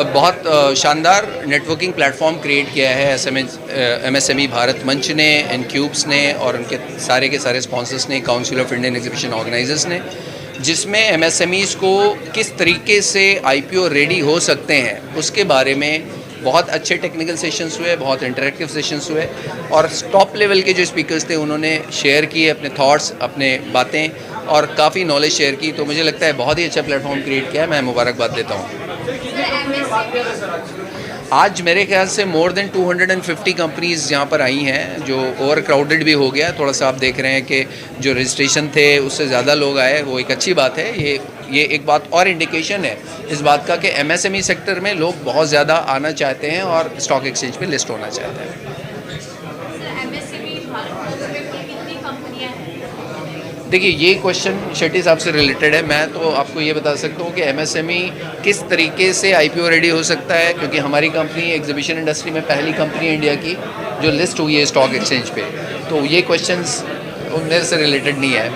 बहुत शानदार networking platform create किया है एमएसएमई भारत मंच ने, इनक्यूब्स ने और उनके सारे के सारे स्पॉन्सर्स ने, council of Indian exhibition organisers ने, जिसमें एमएसएमईज़ को किस तरीके से आईपीओ रेडी हो सकते हैं उसके बारे में बहुत अच्छे टेक्निकल सेशंस हुए, बहुत इंटरेक्टिव सेशंस हुए और टॉप लेवल के जो स्पीकर्स थे उन्होंने शेयर किए अपने थॉट्स, अपने बातें और काफ़ी नॉलेज शेयर की। तो मुझे लगता है बहुत ही अच्छा प्लेटफॉर्म क्रिएट किया है, मैं मुबारकबाद देता हूँ। आज मेरे ख्याल से मोर देन 250 कंपनीज़ यहाँ पर आई हैं, जो ओवर क्राउडेड भी हो गया थोड़ा सा। आप देख रहे हैं कि जो रजिस्ट्रेशन थे उससे ज़्यादा लोग आए, वो एक अच्छी बात है। ये एक बात और इंडिकेशन है इस बात का कि एमएसएमई सेक्टर में लोग बहुत ज़्यादा आना चाहते हैं और स्टॉक एक्सचेंज पे लिस्ट होना चाहते हैं। देखिए, ये क्वेश्चन शेट्टी साहब से रिलेटेड है। मैं तो आपको ये बता सकता हूँ कि एमएसएमई किस तरीके से आईपीओ रेडी हो सकता है, क्योंकि हमारी कंपनी एग्जीबिशन इंडस्ट्री में पहली कंपनी है इंडिया की जो लिस्ट हुई है स्टॉक एक्सचेंज पे। तो ये क्वेश्चंस मेरे से रिलेटेड नहीं है।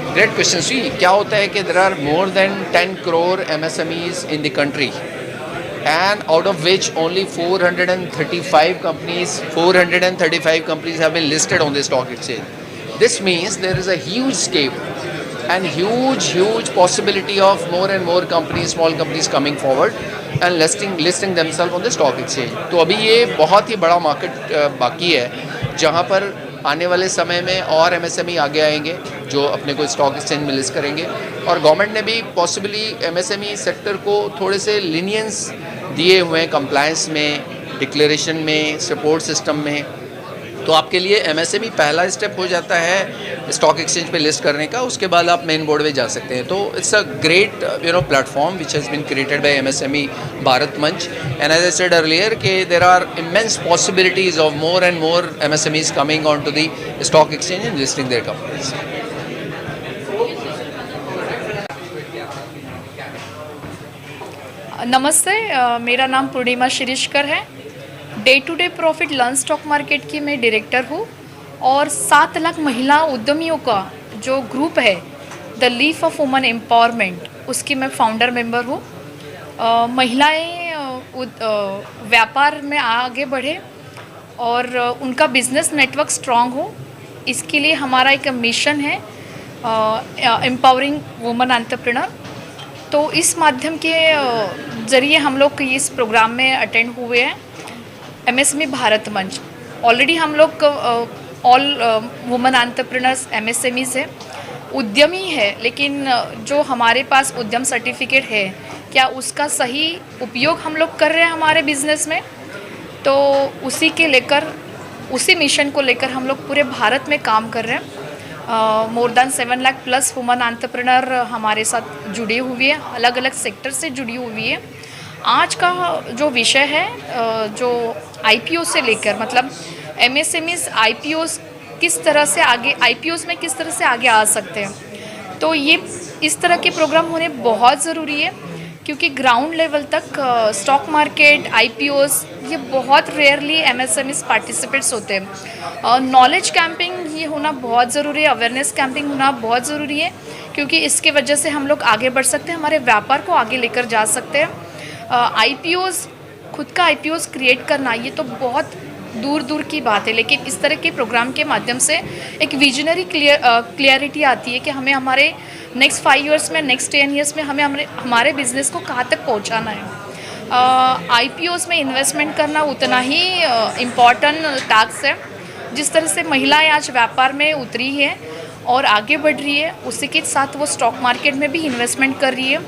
Great question. सी क्या होता है कि there are more than 10 crore MSMEs in the country and out of which only 435 companies have been listed on the stock exchange. This means there is a huge scope and huge possibility of more and more companies, small companies coming forward and listing themselves on the stock exchange. तो अभी ये बहुत ही बड़ा market बाकी है जहाँ पर आने वाले समय में और एमएसएमई आगे आएंगे जो अपने को स्टॉक एक्सचेंज में लिस्ट करेंगे। और गवर्नमेंट ने भी पॉसिबली एमएसएमई सेक्टर को थोड़े से लीनियंस दिए हुए हैं कंप्लायंस में, डिक्लेरेशन में, सपोर्ट सिस्टम में। तो आपके लिए एमएसएमई पहला स्टेप हो जाता है स्टॉक एक्सचेंज पे लिस्ट करने का, उसके बाद आप मेन बोर्ड में जा सकते हैं। तो it's a great platform which has been created by MSME Bharat Manch. And as I said earlier कि there are immense possibilities of more and more MSMEs coming on to the stock exchange and listing their companies. नमस्ते, मेरा नाम पूर्णिमा शिरीषकर है। Day to day profit learn stock market की मैं director हूँ और 7 लाख महिला उद्यमियों का जो ग्रुप है the leaf of woman empowerment, उसकी मैं फाउंडर मेंबर हूँ। महिलाएं व्यापार में आगे बढ़े और उनका बिजनेस नेटवर्क स्ट्रांग हो, इसके लिए हमारा एक मिशन है एम्पावरिंग वुमन एंटरप्रेन्योर। तो इस माध्यम के ज़रिए हम लोग इस प्रोग्राम में अटेंड हुए हैं। एमएसएमई भारत मंच ऑलरेडी हम लोग ऑल वुमेन एंटरप्रेन्योर्स एमएसएमईज है, उद्यमी है, लेकिन जो हमारे पास उद्यम सर्टिफिकेट है क्या उसका सही उपयोग हम लोग कर रहे हैं हमारे बिजनेस में। तो उसी मिशन को लेकर हम लोग पूरे भारत में काम कर रहे हैं। More than 7 lakh plus women entrepreneur हमारे साथ जुड़ी हुई है, अलग अलग सेक्टर से जुड़ी हुई है। आज का जो विषय है जो आईपीओ से लेकर, मतलब एमएसएमईज आईपीओस किस तरह से आगे, आईपीओस में किस तरह से आगे आ सकते हैं, तो ये इस तरह के प्रोग्राम होने बहुत ज़रूरी है, क्योंकि ग्राउंड लेवल तक स्टॉक मार्केट, आईपीओस ये बहुत रेयरली एमएसएमईज पार्टिसिपेट्स होते हैं। नॉलेज कैंपिंग ये होना बहुत ज़रूरी है, अवेयरनेस कैंपिंग होना बहुत ज़रूरी है, क्योंकि इसके वजह से हम लोग आगे बढ़ सकते हैं, हमारे व्यापार को आगे लेकर जा सकते हैं। आईपीओस, खुद का आईपीओस क्रिएट करना ये तो बहुत दूर की बात है, लेकिन इस तरह के प्रोग्राम के माध्यम से एक विजनरी क्लियरिटी आती है कि हमें हमारे नेक्स्ट 5 इयर्स में, नेक्स्ट 10 इयर्स में हमें हमारे बिजनेस को कहाँ तक पहुँचाना है। आईपीओस में इन्वेस्टमेंट करना उतना ही इम्पॉर्टेंट टास्क है। जिस तरह से महिलाएं आज व्यापार में उतरी है और आगे बढ़ रही है, उसी के साथ वो स्टॉक मार्केट में भी इन्वेस्टमेंट कर रही है,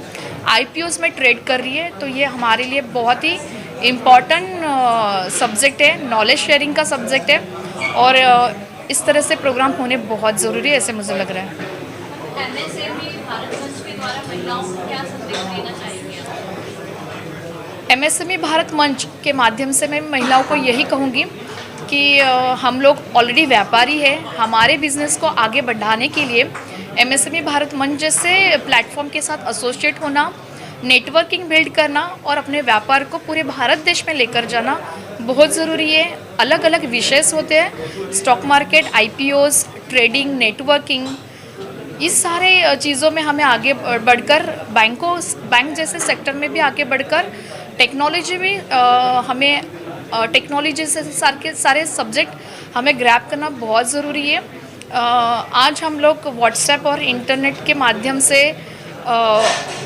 आईपीओस में ट्रेड कर रही है। तो ये हमारे लिए बहुत ही इम्पॉर्टेंट सब्जेक्ट है, नॉलेज शेयरिंग का सब्जेक्ट है, और इस तरह से प्रोग्राम होने बहुत ज़रूरी है, ऐसे मुझे लग रहा है। एमएसएमई भारत मंच के माध्यम से मैं महिलाओं को यही कहूँगी कि हम लोग ऑलरेडी व्यापारी है, हमारे बिजनेस को आगे बढ़ाने के लिए एमएसएमई भारत मंच जैसे प्लेटफॉर्म के साथ एसोसिएट होना, नेटवर्किंग बिल्ड करना और अपने व्यापार को पूरे भारत देश में लेकर जाना बहुत ज़रूरी है। अलग अलग विषय होते हैं, stock market, IPOs, trading, networking, इस सारे चीज़ों में हमें आगे बढ़कर बैंक जैसे सेक्टर में भी आगे बढ़कर टेक्नोलॉजी में हमें टेक्नोलॉजी से सारे सब्जेक्ट हमें ग्रैब करना बहुत ज़रूरी है। आज हम लोग व्हाट्सएप और इंटरनेट के माध्यम से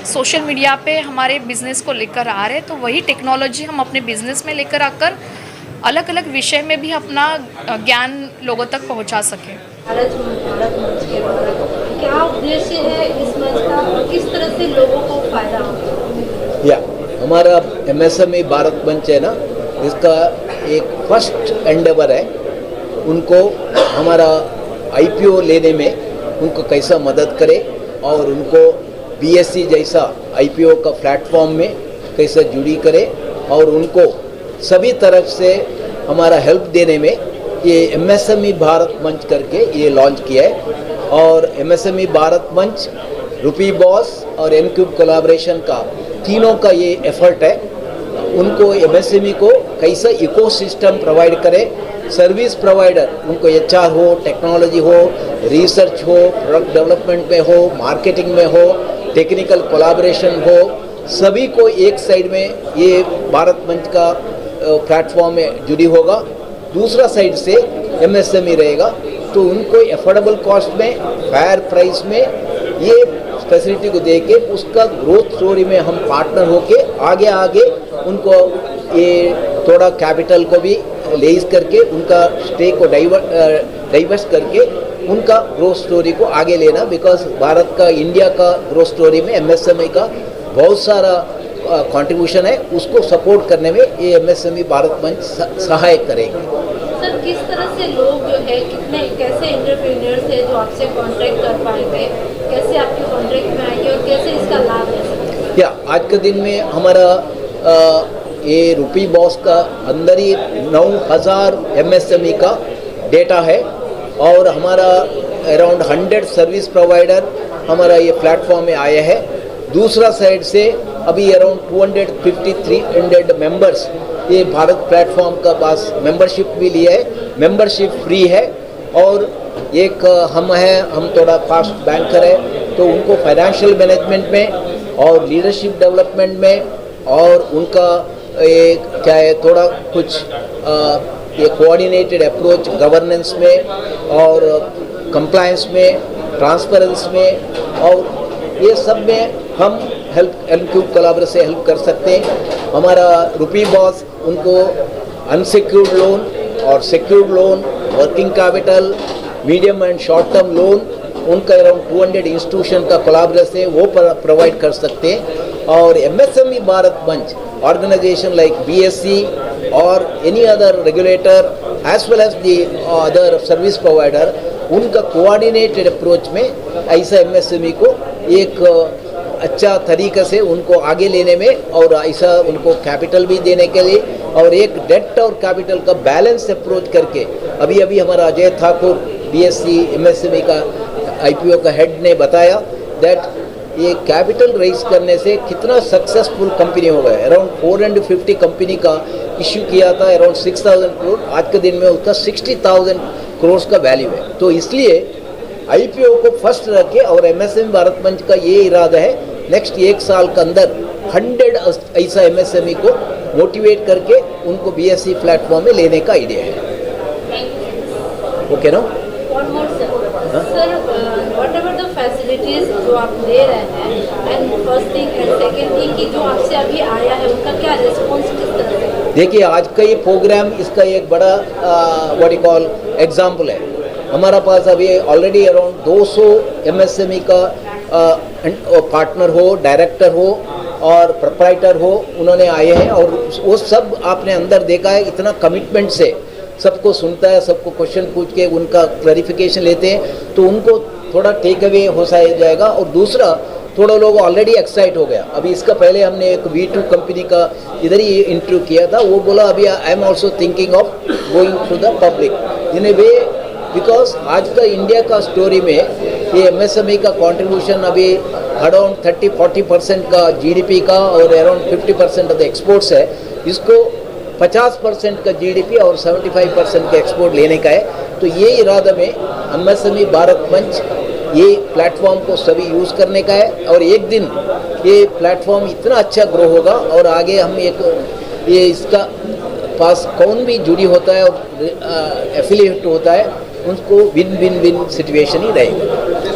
सोशल मीडिया पे हमारे बिज़नेस को लेकर आ रहे हैं, तो वही टेक्नोलॉजी हम अपने बिज़नेस में लेकर आकर अलग अलग विषय में भी अपना ज्ञान लोगों तक पहुंचा सकें। भारत मंच के द्वारा क्या उद्देश्य है इस मंच का और किस तरह से लोगों को फायदा होगा? या हमारा MSME भारत मंच है ना, इसका एक फर्स्ट एंडेवर है। उनको हमारा IPO लेने में उनको कैसा मदद करे और उनको BSE जैसा IPO का प्लेटफॉर्म में कैसे जुड़ी करे और उनको सभी तरफ से हमारा हेल्प देने में ये MSME भारत मंच करके ये लॉन्च किया है। और MSME भारत मंच, रुपी बॉस और एनक्यूब कोलैबोरेशन का तीनों का ये एफर्ट है। उनको MSME को कैसा इकोसिस्टम प्रोवाइड करे, सर्विस प्रोवाइडर उनको HR हो, टेक्नोलॉजी हो, रिसर्च हो, प्रोडक्ट डेवलपमेंट में हो, मार्केटिंग में हो, टेक्निकल कोलैबोरेशन हो, सभी को एक साइड में ये भारत मंच का प्लेटफॉर्म में जुड़ी होगा। दूसरा साइड से MSME रहेगा, तो उनको एफोर्डेबल कॉस्ट में, फेयर प्राइस में ये फैसिलिटी को दे के उसका ग्रोथ स्टोरी में हम पार्टनर होके आगे उनको ये थोड़ा कैपिटल को भी लेस करके उनका स्टेक को डाइवर्स करके उनका ग्रोथ स्टोरी को आगे लेना। बिकॉज भारत का, इंडिया का ग्रोथ स्टोरी में MSME का बहुत सारा कंट्रीब्यूशन है, उसको सपोर्ट करने में ये MSME भारत मंच सहायक करेंगे। सर, किस तरह से लोग जो है कैसे एंटरप्रेन्योर्स है जो आपसे कांटेक्ट कर पाएंगे, कैसे आपके कांटेक्ट में आएंगे और कैसे इसका लाभ ले सकते हैं? आज के दिन में हमारा ये रुपी बॉस का अंदर ही 9000 MSME का डेटा है और हमारा अराउंड 100 सर्विस प्रोवाइडर हमारा ये प्लेटफॉर्म में आया है। दूसरा साइड से अभी अराउंड 250-300 मेंबर्स ये भारत प्लेटफॉर्म का पास मेंबरशिप भी लिया है। मेंबरशिप फ्री है और एक हम थोड़ा फास्ट बैंकर है, तो उनको फाइनेंशियल मैनेजमेंट में और लीडरशिप डेवलपमेंट में और उनका ये क्या है थोड़ा कुछ ये कोऑर्डिनेटेड अप्रोच गवर्नेंस में और कंप्लायंस में, ट्रांसपेरेंस में और ये सब में हम एनक्यूब कोलैबोरेशन से हेल्प कर सकते हैं। हमारा रुपी बॉस उनको अनसिक्योर्ड लोन और secured loan, working capital, medium and short term loan उनका अराउंड 200 इंस्टीट्यूशन का कोलैबोरेशन है वो प्रोवाइड कर सकते हैं। और MSME भारत मंच organization like BSE or any other regulator as well as the other service provider उनका कोऑर्डिनेटेड अप्रोच में ऐसा MSME को एक अच्छा तरीक़े से उनको आगे लेने में और ऐसा उनको कैपिटल भी देने के लिए और एक डेट और कैपिटल का बैलेंस अप्रोच करके अभी हमारा अजय ठाकुर BSE MSME का IPO का हेड ने बताया दैट ये कैपिटल रेज करने से कितना सक्सेसफुल कंपनी हो गया। अराउंड 450 कंपनी का इश्यू किया था, अराउंड 6000 करोड़, आज के दिन में उसका 60,000 करोड़ का वैल्यू है। तो इसलिए IPO को फर्स्ट रखे और MSME भारत मंच का ये इरादा है नेक्स्ट 1 साल के अंदर 100 ऐसा MSME को मोटिवेट करके उनको BSE प्लेटफॉर्म में लेने का आइडिया है। ओके ना? Sir, what ever the facilities जो आप दे रहे हैं and first thing and second thing कि जो आपसे अभी आया है उनका क्या रिस्पॉन्स किस तरह से? देखिए, आज का ये प्रोग्राम इसका एक बड़ा व्हाट यू कॉल एग्जाम्पल है। हमारा पास अभी ऑलरेडी अराउंड 200 MSME का पार्टनर हो, डायरेक्टर हो और प्रोप्राइटर हो, उन्होंने आए हैं और वो सब आपने अंदर देखा है इतना कमिटमेंट से सबको सुनता है, सबको क्वेश्चन पूछ के उनका क्लैरिफिकेशन लेते हैं, तो उनको थोड़ा टेक अवे हो जाएगा। और दूसरा, थोड़ा लोग ऑलरेडी एक्साइट हो गया। अभी इसका पहले हमने एक V2 कंपनी का इधर ही इंटरव्यू किया था, वो बोला अभी I am also thinking of going to the public in a way, because आज का इंडिया का स्टोरी में ये MSME का कंट्रीब्यूशन अभी अराउंड 30-40% का GDP का और अराउंड 50% ऑफ द एक्सपोर्ट्स है। इसको 50% का जीडीपी और 75% का एक्सपोर्ट लेने का है। तो ये इरादा में एमएसएमई भारत मंच ये प्लेटफॉर्म को सभी यूज़ करने का है और एक दिन ये प्लेटफॉर्म इतना अच्छा ग्रो होगा और आगे हम ये इसका पास कौन भी जुड़ी होता है और एफिलिएट होता है उनको विन विन विन सिचुएशन ही रहेगा।